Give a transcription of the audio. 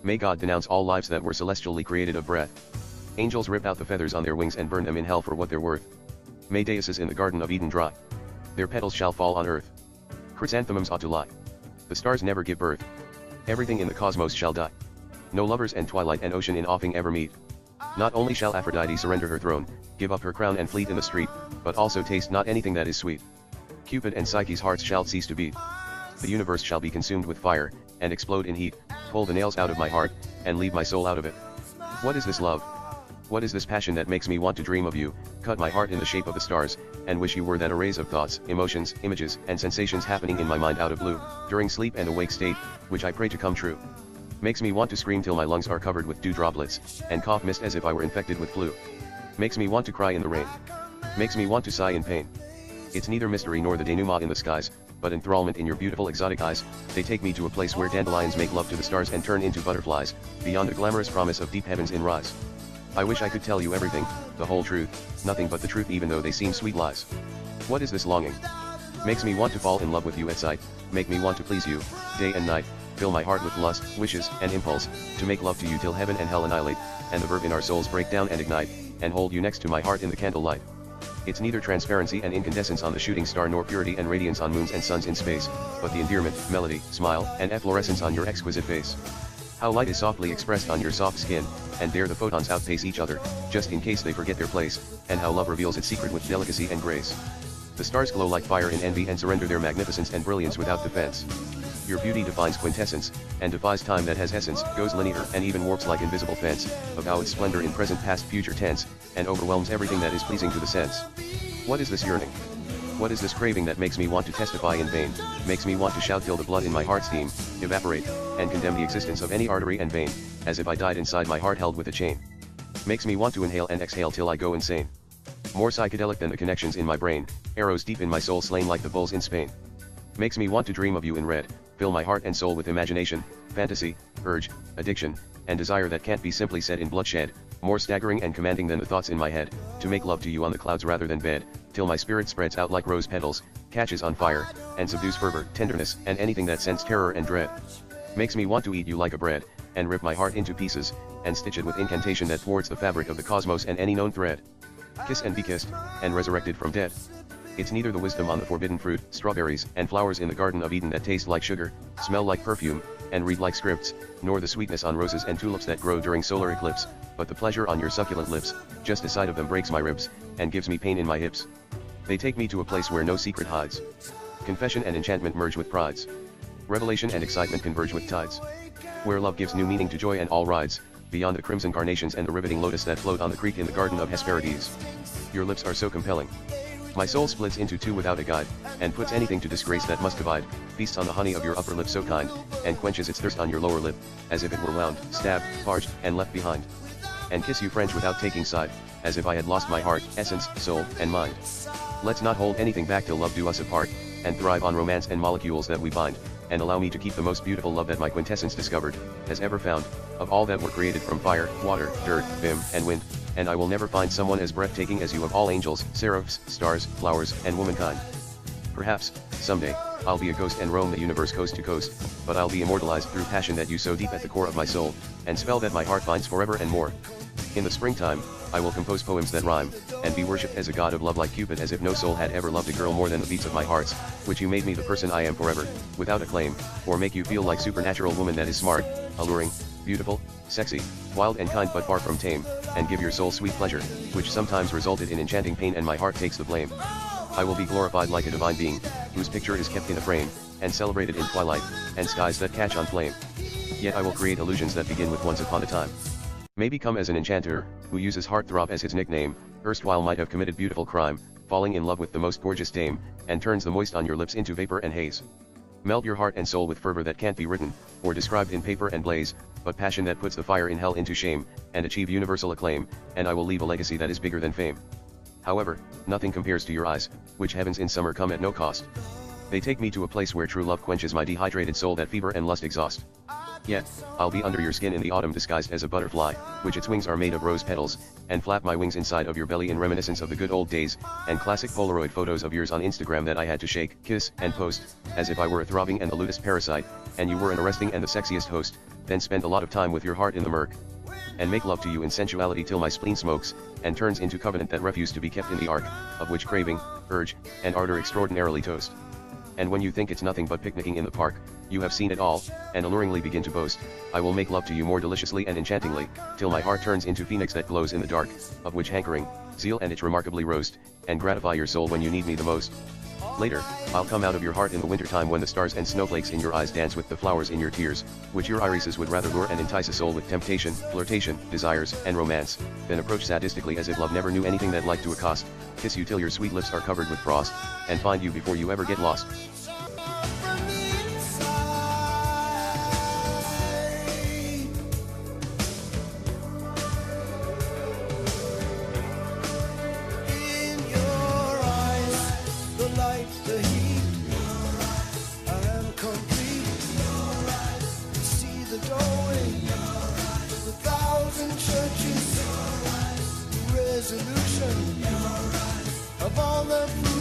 May God denounce all lives that were celestially created of breath. Angels rip out the feathers on their wings and burn them in hell for what they're worth. May daises in the Garden of Eden dry. Their petals shall fall on earth. Chrysanthemums ought to lie. The stars never give birth. Everything in the cosmos shall die. No lovers and twilight and ocean in offing ever meet. Not only shall Aphrodite surrender her throne, give up her crown and fleet in the street, but also taste not anything that is sweet. Cupid and Psyche's hearts shall cease to beat. The universe shall be consumed with fire, and explode in heat, pull the nails out of my heart, and leave my soul out of it. What is this love? What is this passion that makes me want to dream of you, cut my heart in the shape of the stars, and wish you were that arrays of thoughts, emotions, images, and sensations happening in my mind out of blue, during sleep and awake state, which I pray to come true. Makes me want to scream till my lungs are covered with dew droplets, and cough mist as if I were infected with flu. Makes me want to cry in the rain. Makes me want to sigh in pain. It's neither mystery nor the denouement in the skies, but enthrallment in your beautiful exotic eyes. They take me to a place where dandelions make love to the stars and turn into butterflies, beyond the glamorous promise of deep heavens in rise. I wish I could tell you everything, the whole truth, nothing but the truth even though they seem sweet lies. What is this longing? Makes me want to fall in love with you at sight, make me want to please you, day and night, fill my heart with lust, wishes, and impulse, to make love to you till heaven and hell annihilate, and the verve in our souls break down and ignite, and hold you next to my heart in the candlelight. It's neither transparency and incandescence on the shooting star nor purity and radiance on moons and suns in space, but the endearment, melody, smile, and efflorescence on your exquisite face. How light is softly expressed on your soft skin, and there the photons outpace each other, just in case they forget their place, and how love reveals its secret with delicacy and grace. The stars glow like fire in envy and surrender their magnificence and brilliance without defense. Your beauty defines quintessence, and defies time that has essence, goes linear and even warps like invisible fence, of how its splendor in present past future tense, and overwhelms everything that is pleasing to the sense. What is this yearning? What is this craving that makes me want to testify in vain, makes me want to shout till the blood in my heart steam, evaporate, and condemn the existence of any artery and vein, as if I died inside my heart held with a chain. Makes me want to inhale and exhale till I go insane. More psychedelic than the connections in my brain, arrows deep in my soul slain like the bulls in Spain. Makes me want to dream of you in red, fill my heart and soul with imagination, fantasy, urge, addiction, and desire that can't be simply said in bloodshed, more staggering and commanding than the thoughts in my head, to make love to you on the clouds rather than bed, till my spirit spreads out like rose petals, catches on fire, and subdues fervor, tenderness, and anything that scents terror and dread. Makes me want to eat you like a bread, and rip my heart into pieces, and stitch it with incantation that thwarts the fabric of the cosmos and any known thread. Kiss and be kissed, and resurrected from dead. It's neither the wisdom on the forbidden fruit, strawberries, and flowers in the Garden of Eden that taste like sugar, smell like perfume, and read like scripts, nor the sweetness on roses and tulips that grow during solar eclipse, but the pleasure on your succulent lips, just the sight of them breaks my ribs, and gives me pain in my hips. They take me to a place where no secret hides. Confession and enchantment merge with prides. Revelation and excitement converge with tides. Where love gives new meaning to joy and all rides, beyond the crimson carnations and the riveting lotus that float on the creek in the Garden of Hesperides. Your lips are so compelling. My soul splits into two without a guide, and puts anything to disgrace that must divide, feasts on the honey of your upper lip so kind, and quenches its thirst on your lower lip, as if it were wound, stabbed, parched, and left behind. And kiss you French without taking side, as if I had lost my heart, essence, soul, and mind. Let's not hold anything back till love do us apart, and thrive on romance and molecules that we bind, and allow me to keep the most beautiful love that my quintessence discovered, has ever found, of all that were created from fire, water, dirt, vim, and wind, and I will never find someone as breathtaking as you of all angels, seraphs, stars, flowers, and womankind. Perhaps, someday, I'll be a ghost and roam the universe coast to coast, but I'll be immortalized through passion that you sow deep at the core of my soul, and spell that my heart binds forever and more. In the springtime, I will compose poems that rhyme, and be worshipped as a god of love like Cupid, as if no soul had ever loved a girl more than the beats of my hearts, which you made me the person I am forever, without a claim, or make you feel like supernatural woman that is smart, alluring, beautiful, sexy, wild and kind but far from tame, and give your soul sweet pleasure, which sometimes resulted in enchanting pain and my heart takes the blame. I will be glorified like a divine being, whose picture is kept in a frame, and celebrated in twilight, and skies that catch on flame. Yet I will create illusions that begin with once upon a time. May become as an enchanter, who uses heartthrob as his nickname, erstwhile might have committed beautiful crime, falling in love with the most gorgeous dame, and turns the moist on your lips into vapor and haze. Melt your heart and soul with fervor that can't be written, or described in paper and blaze, but passion that puts the fire in hell into shame, and achieve universal acclaim, and I will leave a legacy that is bigger than fame. However, nothing compares to your eyes, which heavens in summer come at no cost. They take me to a place where true love quenches my dehydrated soul that fever and lust exhaust. Yet, I'll be under your skin in the autumn disguised as a butterfly, which its wings are made of rose petals, and flap my wings inside of your belly in reminiscence of the good old days, and classic Polaroid photos of yours on Instagram that I had to shake, kiss, and post, as if I were a throbbing and elitist parasite, and you were an arresting and the sexiest host, then spend a lot of time with your heart in the murk, and make love to you in sensuality till my spleen smokes, and turns into covenant that refused to be kept in the ark, of which craving, urge, and ardor extraordinarily toast. And when you think it's nothing but picnicking in the park, you have seen it all, and alluringly begin to boast, I will make love to you more deliciously and enchantingly, till my heart turns into phoenix that glows in the dark, of which hankering, zeal and itch remarkably roast, and gratify your soul when you need me the most. Later, I'll come out of your heart in the wintertime when the stars and snowflakes in your eyes dance with the flowers in your tears, which your irises would rather lure and entice a soul with temptation, flirtation, desires, and romance, than approach sadistically as if love never knew anything that liked to accost, kiss you till your sweet lips are covered with frost, and find you before you ever get lost. The heat, I am complete. See the doorway, the thousand churches, the resolution of all the